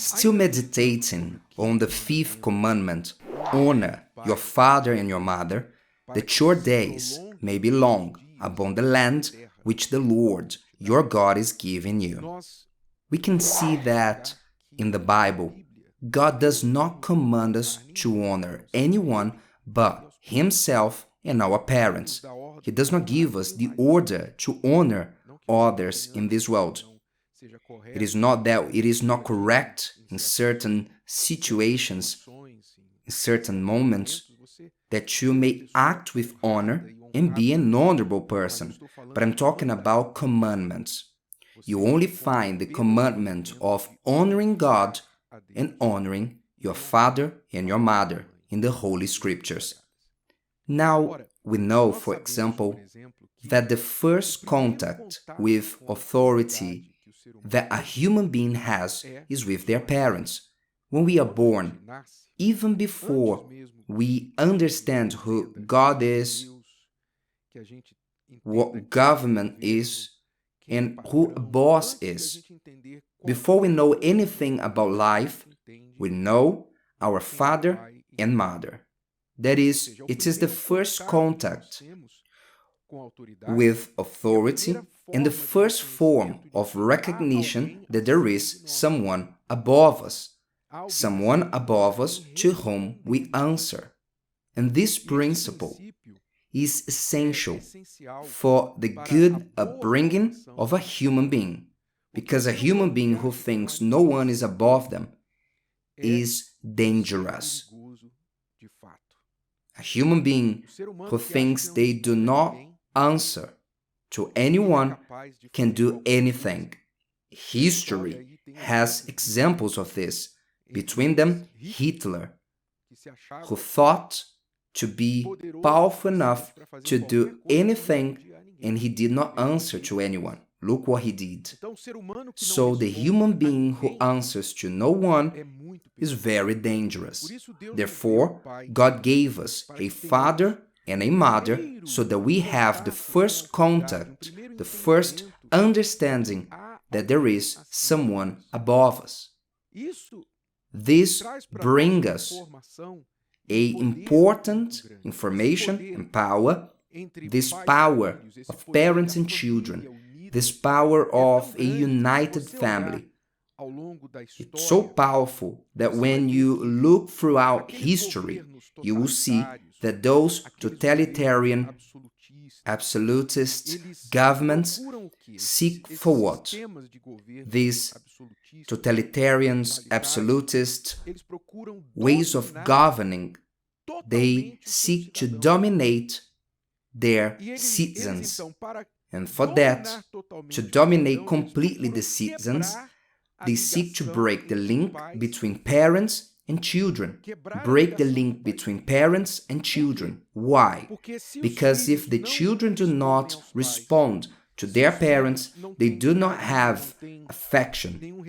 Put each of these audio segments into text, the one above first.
Still meditating on the fifth commandment, honor your father and your mother, that your days may be long upon the land which the Lord your God is giving you. We can see that in the Bible, God does not command us to honor anyone but Himself and our parents. He does not give us the order to honor others in this world. It is not that it is not correct in certain situations, in certain moments, that you may act with honor and be an honorable person. But I'm talking about commandments. You only find the commandment of honoring God and honoring your father and your mother in the Holy Scriptures. Now, we know, for example, that the first contact with authority that a human being has is with their parents. When we are born, even before we understand who God is, what government is, and who a boss is, before we know anything about life, we know our father and mother. That is, it is the first contact with authority and the first form of recognition that there is someone above us to whom we answer. And this principle is essential for the good upbringing of a human being, because a human being who thinks no one is above them is dangerous. A human being who thinks they do not answer to anyone can do anything. History has examples of this. Between them, Hitler, who thought to be powerful enough to do anything, and he did not answer to anyone. Look what he did. So the human being who answers to no one is very dangerous. Therefore, God gave us a father and a mother so that we have the first contact, the first understanding that there is someone above us. This brings us a important information and power, this power of parents and children, this power of a united family. It's so powerful that when you look throughout history, you will see that those totalitarian, absolutist governments seek for what? These totalitarians, absolutist ways of governing, they seek to dominate their citizens. And for that, to dominate completely the citizens, they seek to break the link between parents and children. Break the link between parents and children. Why? Because if the children do not respond to their parents, they do not have affection,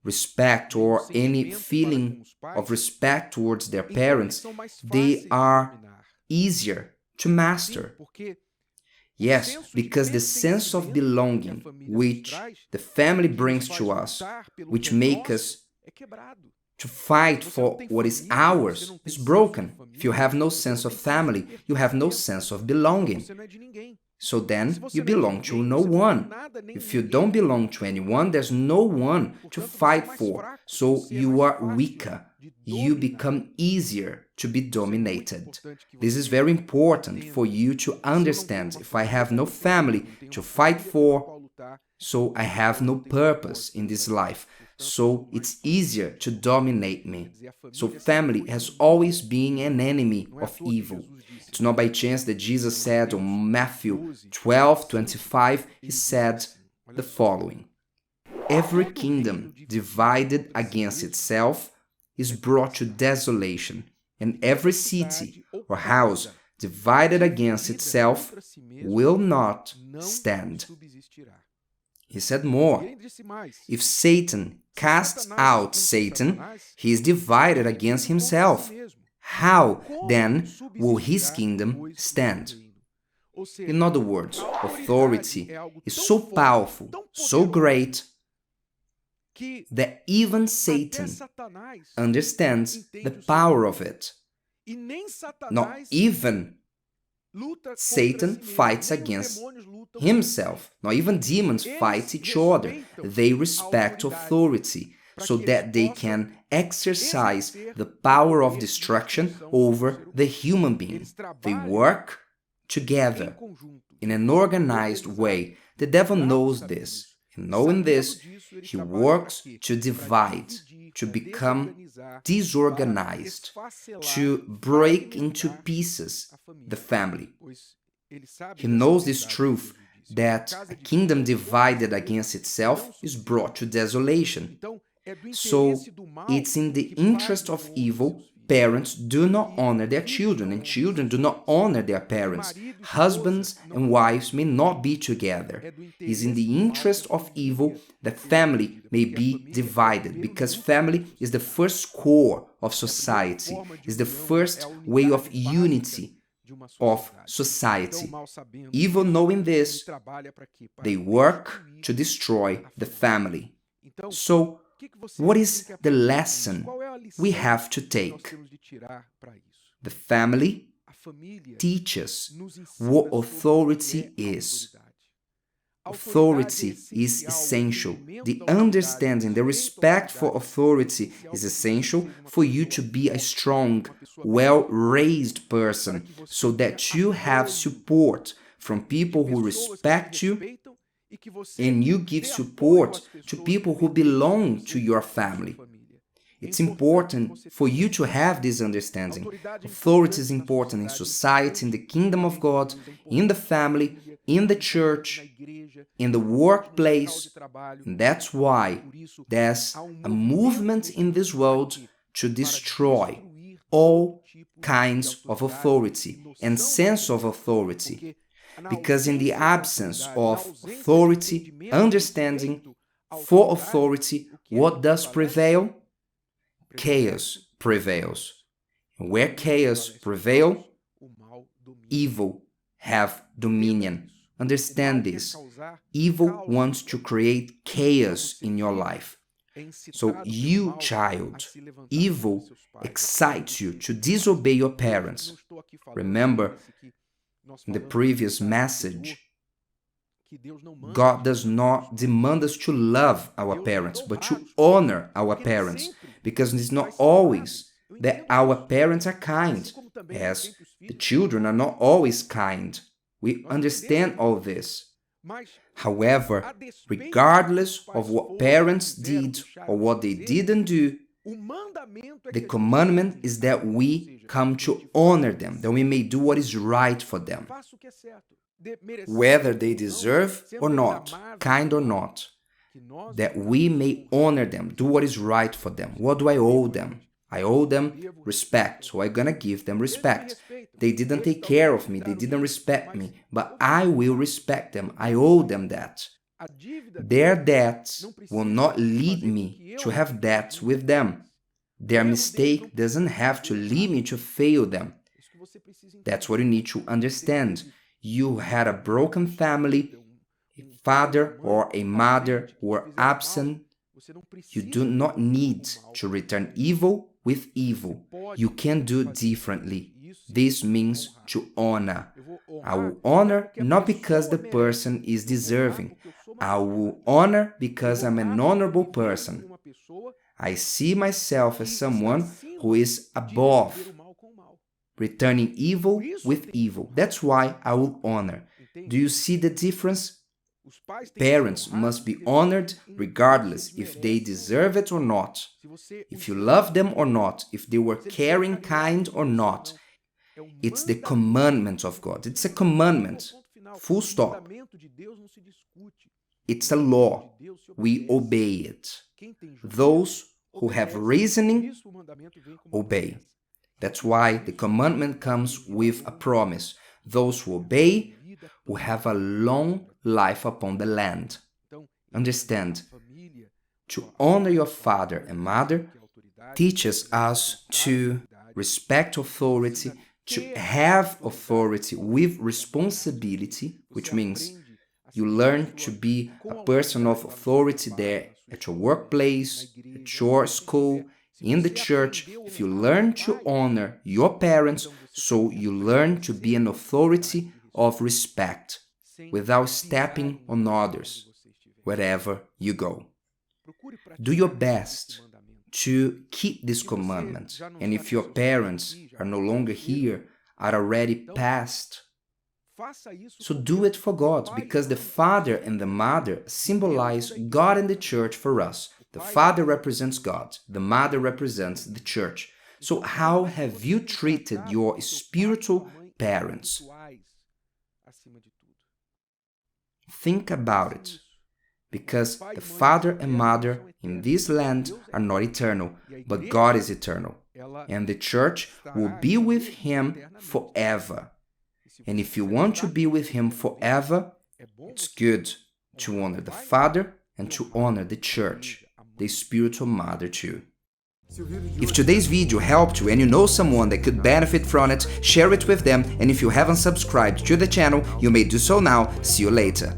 respect, or any feeling of respect towards their parents, they are easier to master. Yes, because the sense of belonging which the family brings to us, which makes us to fight for what is ours, is broken. If you have no sense of family, you have no sense of belonging. So then you belong to no one. If you don't belong to anyone, there's no one to fight for. So you are weaker. You become easier to be dominated. This is very important for you to understand. If I have no family to fight for, so I have no purpose in this life. So it's easier to dominate me. So family has always been an enemy of evil. It's not by chance that Jesus said on Matthew 12:25, he said the following: "Every kingdom divided against itself is brought to desolation, and every city or house divided against itself will not stand." He said more, if Satan casts out Satan, he is divided against himself. How, then, will his kingdom stand? In other words, authority is so powerful, so great, that even Satan understands the power of it. Not even Satan fights against himself. Not even demons fight each other. They respect authority so that they can exercise the power of destruction over the human being. They work together in an organized way. The devil knows this. And knowing this, he works to divide, to become disorganized, to break into pieces the family. He knows this truth, that a kingdom divided against itself is brought to desolation. So it's in the interest of evil. Parents do not honor their children, and children do not honor their parents. Husbands and wives may not be together. It is in the interest of evil that family may be divided, because family is the first core of society, is the first way of unity of society. Evil, knowing this, they work to destroy the family. So, what is the lesson we have to take? The family teaches what authority is. Authority is essential. The understanding, the respect for authority is essential for you to be a strong, well-raised person, so that you have support from people who respect you, and you give support to people who belong to your family. It's important for you to have this understanding. Authority is important in society, in the kingdom of God, in the family, in the church, in the workplace. And that's why there's a movement in this world to destroy all kinds of authority and sense of authority. Because in the absence of authority, understanding for authority, what does prevail? Chaos prevails. And where chaos prevails, evil have dominion. Understand this. Evil wants to create chaos in your life. So you, child, evil excites you to disobey your parents. Remember, in the previous message, God does not demand us to love our parents, but to honor our parents, because it's not always that our parents are kind, as the children are not always kind. We understand all this. However, regardless of what parents did or what they didn't do, the commandment is that we come to honor them, that we may do what is right for them, whether they deserve or not, kind or not, that we may honor them, do what is right for them. What do I owe them? I owe them respect, so I'm gonna give them respect. They didn't take care of me, they didn't respect me, but I will respect them. I owe them that. Their debts will not lead me to have debts with them. Their mistake doesn't have to lead me to fail them. That's what you need to understand. You had a broken family, a father or a mother who were absent. You do not need to return evil with evil. You can do differently. This means to honor. I will honor not because the person is deserving. I will honor because I'm an honorable person. I see myself as someone who is above, returning evil with evil. That's why I will honor. Do you see the difference? Parents must be honored regardless if they deserve it or not, if you love them or not, if they were caring, kind or not. It's the commandment of God. It's a commandment. Full stop. It's a law. We obey it. Those who have reasoning obey. That's why the commandment comes with a promise. Those who obey will have a long life upon the land. Understand, to honor your father and mother teaches us to respect authority, to have authority with responsibility, which means you learn to be a person of authority there at your workplace, at your school, in the church, if you learn to honor your parents, so you learn to be an authority of respect without stepping on others wherever you go. Do your best to keep this commandment, and if your parents are no longer here, are already passed, so do it for God, because the father and the mother symbolize God and the church for us. The father represents God, the mother represents the church. So how have you treated your spiritual parents? Think about it, because the father and mother in this land are not eternal, but God is eternal, and the church will be with him forever. And if you want to be with him forever, it's good to honor the father and to honor the church, the spiritual mother too. If today's video helped you and you know someone that could benefit from it, share it with them, and if you haven't subscribed to the channel, you may do so now. See you later.